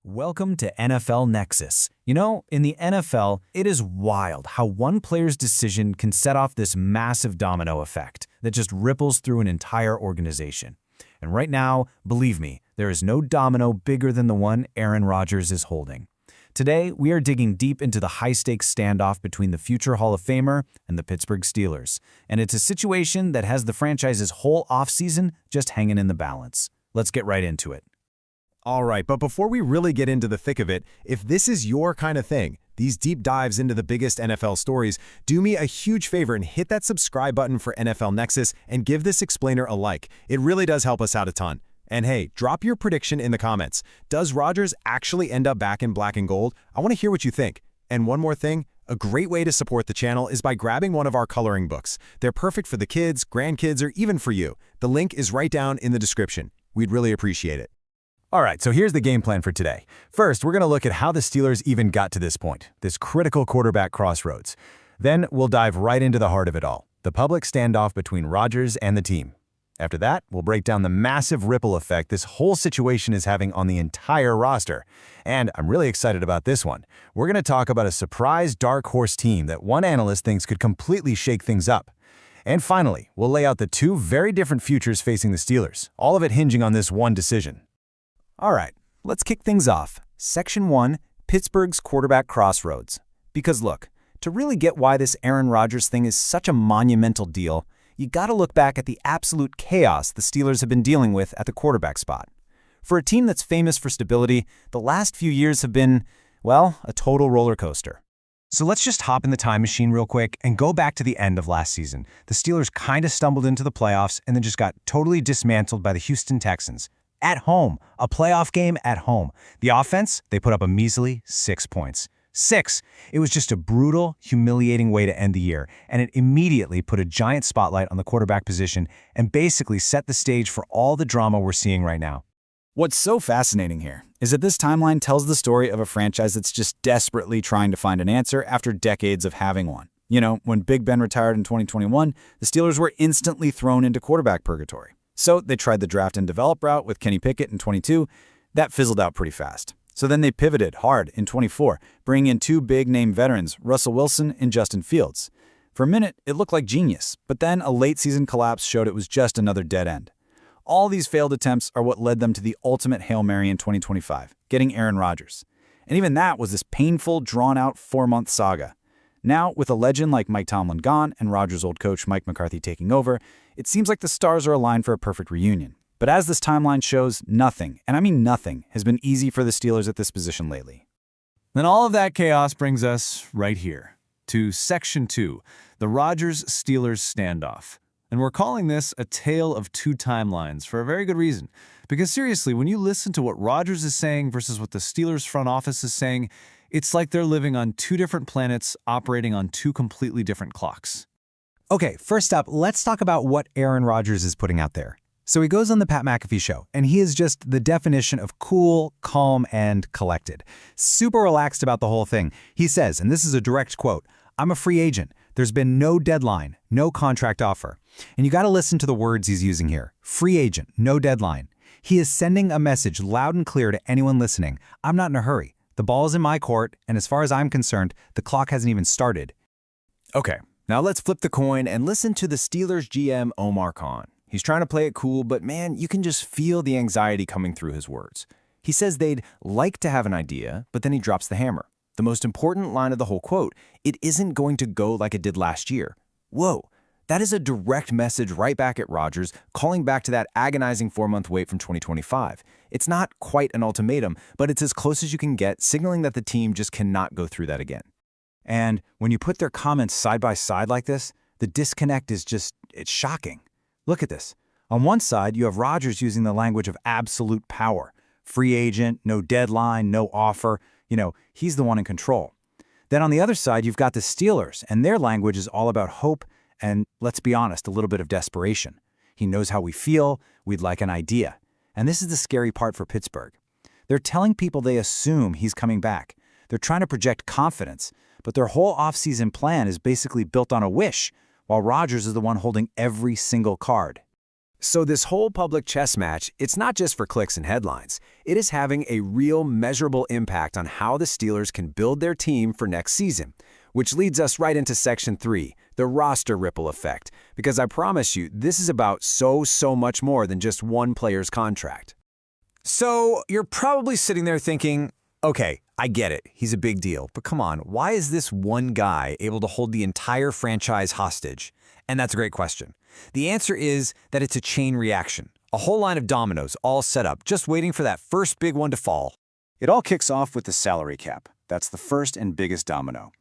Welcome to NFL Nexus. You know, in the NFL, it is wild how one player's decision can set off this massive domino effect that just ripples through an entire organization. And right now, believe me, there is no domino bigger than the one Aaron Rodgers is holding. Today, we are digging deep into the high-stakes standoff between the future Hall of Famer and the Pittsburgh Steelers. And it's a situation that has the franchise's whole offseason just hanging in the balance. Let's get right into it. All right, but before we really get into the thick of it, if this is your kind of thing, these deep dives into the biggest NFL stories, do me a huge favor and hit that subscribe button for NFL Nexus and give this explainer a like. It really does help us out a ton. And hey, drop your prediction in the comments. Does Rodgers actually end up back in black and gold? I want to hear what you think. And one more thing, a great way to support the channel is by grabbing one of our coloring books. They're perfect for the kids, grandkids, or even for you. The link is right down in the description. We'd really appreciate it. All right, so here's the game plan for today. First, we're going to look at how the Steelers even got to this point, this critical quarterback crossroads. Then we'll dive right into the heart of it all, the public standoff between Rodgers and the team. After that, we'll break down the massive ripple effect this whole situation is having on the entire roster. And I'm really excited about this one. We're going to talk about a surprise dark horse team that one analyst thinks could completely shake things up. And finally, we'll lay out the two very different futures facing the Steelers, all of it hinging on this one decision. All right, let's kick things off. Section 1, Pittsburgh's quarterback crossroads. Because look, to really get why this Aaron Rodgers thing is such a monumental deal, you gotta look back at the absolute chaos the Steelers have been dealing with at the quarterback spot. For a team that's famous for stability, the last few years have been, well, a total roller coaster. So let's just hop in the time machine real quick and go back to the end of last season. The Steelers kind of stumbled into the playoffs and then just got totally dismantled by the Houston Texans. At home, a playoff game at home. The offense, they put up a measly 6 points. 6! It was just a brutal, humiliating way to end the year, and it immediately put a giant spotlight on the quarterback position and basically set the stage for all the drama we're seeing right now. What's so fascinating here is that this timeline tells the story of a franchise that's just desperately trying to find an answer after decades of having one. You know, when Big Ben retired in 2021, the Steelers were instantly thrown into quarterback purgatory. So they tried the draft and develop route with Kenny Pickett in 22. That fizzled out pretty fast. So then they pivoted hard in 24, bringing in two big-name veterans, Russell Wilson and Justin Fields. For a minute, it looked like genius, but then a late-season collapse showed it was just another dead end. All these failed attempts are what led them to the ultimate Hail Mary in 2025, getting Aaron Rodgers. And even that was this painful, drawn-out 4-month saga. Now, with a legend like Mike Tomlin gone and Rodgers' old coach Mike McCarthy taking over, it seems like the stars are aligned for a perfect reunion. But as this timeline shows, nothing, and I mean nothing, has been easy for the Steelers at this position lately. Then all of that chaos brings us right here, to Section 2, the Rodgers-Steelers standoff. And we're calling this a tale of two timelines for a very good reason. Because seriously, when you listen to what Rodgers is saying versus what the Steelers front office is saying, it's like they're living on two different planets operating on two completely different clocks. Okay, first up, let's talk about what Aaron Rodgers is putting out there. So he goes on the Pat McAfee show, and he is just the definition of cool, calm, and collected. Super relaxed about the whole thing. He says, and this is a direct quote, "I'm a free agent. There's been no deadline, no contract offer." And you got to listen to the words he's using here. Free agent, no deadline. He is sending a message loud and clear to anyone listening. I'm not in a hurry. The ball is in my court, and as far as I'm concerned, the clock hasn't even started. Okay, now let's flip the coin and listen to the Steelers GM Omar Khan. He's trying to play it cool, but man, you can just feel the anxiety coming through his words. He says they'd like to have an idea, but then he drops the hammer. The most important line of the whole quote, "It isn't going to go like it did last year." Whoa, that is a direct message right back at Rodgers, calling back to that agonizing 4-month wait from 2025. It's not quite an ultimatum, but it's as close as you can get, signaling that the team just cannot go through that again. And when you put their comments side by side like this, the disconnect is just, it's shocking. Look at this. On one side, you have Rodgers using the language of absolute power. Free agent, no deadline, no offer. You know, he's the one in control. Then on the other side, you've got the Steelers, and their language is all about hope and, let's be honest, a little bit of desperation. He knows how we feel, we'd like an idea. And this is the scary part for Pittsburgh. They're telling people they assume he's coming back. They're trying to project confidence, but their whole offseason plan is basically built on a wish, while Rodgers is the one holding every single card. So this whole public chess match, it's not just for clicks and headlines. It is having a real measurable impact on how the Steelers can build their team for next season. Which leads us right into Section 3, the roster ripple effect. Because I promise you, this is about so much more than just one player's contract. So you're probably sitting there thinking, okay, I get it, he's a big deal, but come on, why is this one guy able to hold the entire franchise hostage? And that's a great question. The answer is that it's a chain reaction. A whole line of dominoes all set up, just waiting for that first big one to fall. It all kicks off with the salary cap. That's the first and biggest domino.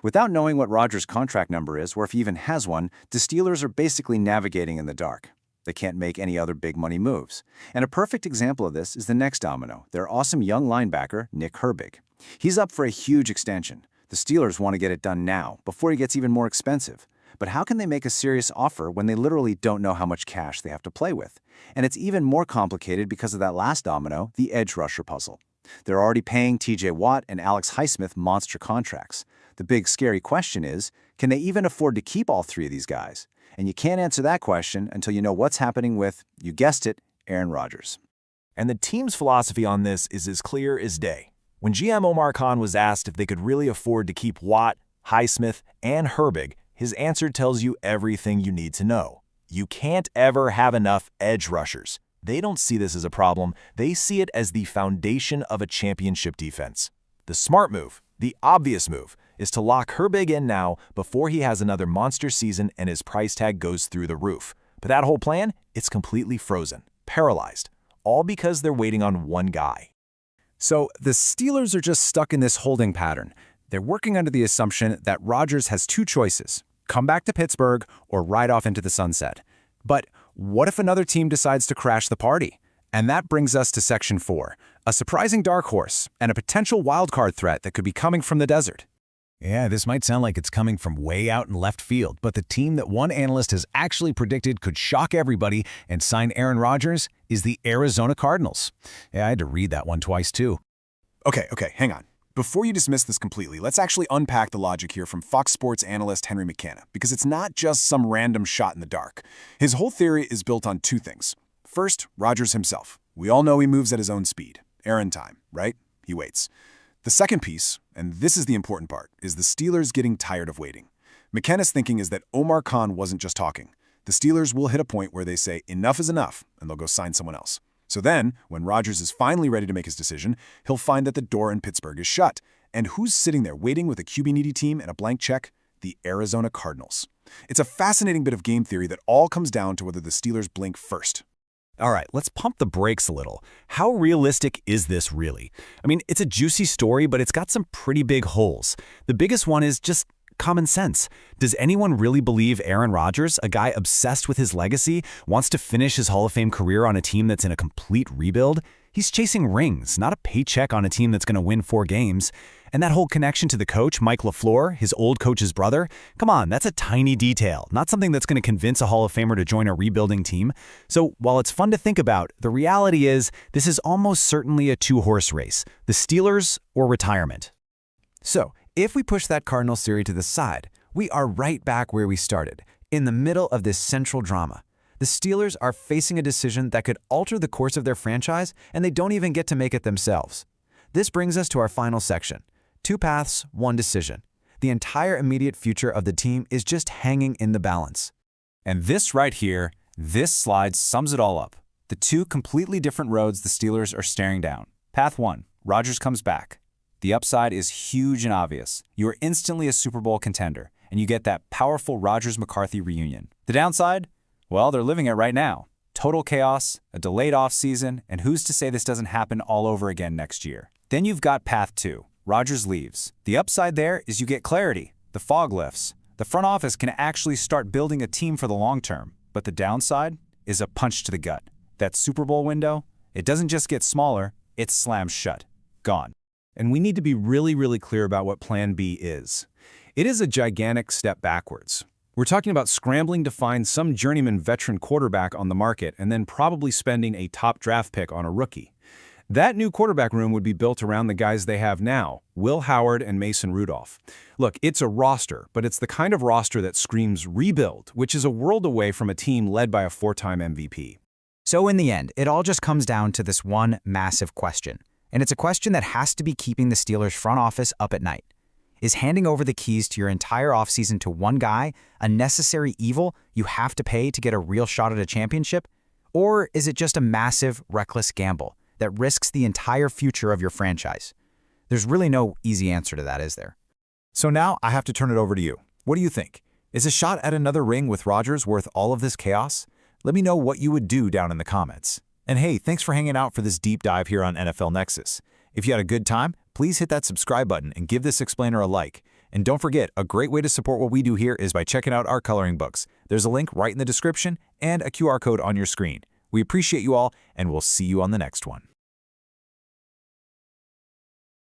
Without knowing what Rodgers' contract number is, or if he even has one, the Steelers are basically navigating in the dark. They can't make any other big money moves. And a perfect example of this is the next domino, their awesome young linebacker, Nick Herbig. He's up for a huge extension. The Steelers want to get it done now, before he gets even more expensive. But how can they make a serious offer when they literally don't know how much cash they have to play with? And it's even more complicated because of that last domino, the edge rusher puzzle. They're already paying TJ Watt and Alex Highsmith monster contracts. The big scary question is, can they even afford to keep all three of these guys? And you can't answer that question until you know what's happening with, you guessed it, Aaron Rodgers. And the team's philosophy on this is as clear as day. When GM Omar Khan was asked if they could really afford to keep Watt, Highsmith, and Herbig, his answer tells you everything you need to know. You can't ever have enough edge rushers. They don't see this as a problem. They see it as the foundation of a championship defense. The smart move, the obvious move, is to lock Herbig in now before he has another monster season and his price tag goes through the roof. But that whole plan, it's completely frozen, paralyzed, all because they're waiting on one guy. So the Steelers are just stuck in this holding pattern. They're working under the assumption that Rodgers has two choices: come back to Pittsburgh or ride off into the sunset. But what if another team decides to crash the party? And that brings us to Section 4, a surprising dark horse and a potential wildcard threat that could be coming from the desert. Yeah, this might sound like it's coming from way out in left field, but the team that one analyst has actually predicted could shock everybody and sign Aaron Rodgers is the Arizona Cardinals. Yeah, I had to read that one twice too. Okay, hang on. Before you dismiss this completely, let's actually unpack the logic here from Fox Sports analyst Henry McKenna, because it's not just some random shot in the dark. His whole theory is built on two things. First, Rodgers himself. We all know he moves at his own speed. Aaron time, right? He waits. The second piece, and this is the important part, is the Steelers getting tired of waiting. McKenna's thinking is that Omar Khan wasn't just talking. The Steelers will hit a point where they say enough is enough, and they'll go sign someone else. So then, when Rodgers is finally ready to make his decision, he'll find that the door in Pittsburgh is shut. And who's sitting there waiting with a QB-needy team and a blank check? The Arizona Cardinals. It's a fascinating bit of game theory that all comes down to whether the Steelers blink first. All right, let's pump the brakes a little. How realistic is this really? I mean, it's a juicy story, but it's got some pretty big holes. The biggest one is just common sense. Does anyone really believe Aaron Rodgers, a guy obsessed with his legacy, wants to finish his Hall of Fame career on a team that's in a complete rebuild? He's chasing rings, not a paycheck on a team that's going to win 4 games. And that whole connection to the coach, Mike LaFleur, his old coach's brother, come on, that's a tiny detail, not something that's going to convince a Hall of Famer to join a rebuilding team. So while it's fun to think about, the reality is this is almost certainly a 2-horse race, the Steelers or retirement. So if we push that Cardinals theory to the side, we are right back where we started, in the middle of this central drama. The Steelers are facing a decision that could alter the course of their franchise, and they don't even get to make it themselves. This brings us to our final section. 2 paths, 1 decision. The entire immediate future of the team is just hanging in the balance. And this right here, this slide sums it all up. The 2 completely different roads the Steelers are staring down. Path 1, Rodgers comes back. The upside is huge and obvious. You are instantly a Super Bowl contender, and you get that powerful Rodgers-McCarthy reunion. The downside? Well, they're living it right now. Total chaos, a delayed offseason, and who's to say this doesn't happen all over again next year? Then you've got path 2. Rodgers leaves. The upside there is you get clarity. The fog lifts. The front office can actually start building a team for the long term. But the downside is a punch to the gut. That Super Bowl window, it doesn't just get smaller, it slams shut. Gone. And we need to be really clear about what Plan B is. It is a gigantic step backwards. We're talking about scrambling to find some journeyman veteran quarterback on the market and then probably spending a top draft pick on a rookie. That new quarterback room would be built around the guys they have now, Will Howard and Mason Rudolph. Look, it's a roster, but it's the kind of roster that screams rebuild, which is a world away from a team led by a 4-time MVP. So in the end, it all just comes down to this one massive question. And it's a question that has to be keeping the Steelers' front office up at night. Is handing over the keys to your entire offseason to one guy a necessary evil you have to pay to get a real shot at a championship? Or is it just a massive, reckless gamble that risks the entire future of your franchise? There's really no easy answer to that, is there? So now I have to turn it over to you. What do you think? Is a shot at another ring with Rodgers worth all of this chaos? Let me know what you would do down in the comments. And hey, thanks for hanging out for this deep dive here on NFL Nexus. If you had a good time, please hit that subscribe button and give this explainer a like. And don't forget, a great way to support what we do here is by checking out our coloring books. There's a link right in the description and a QR code on your screen. We appreciate you all, and we'll see you on the next one.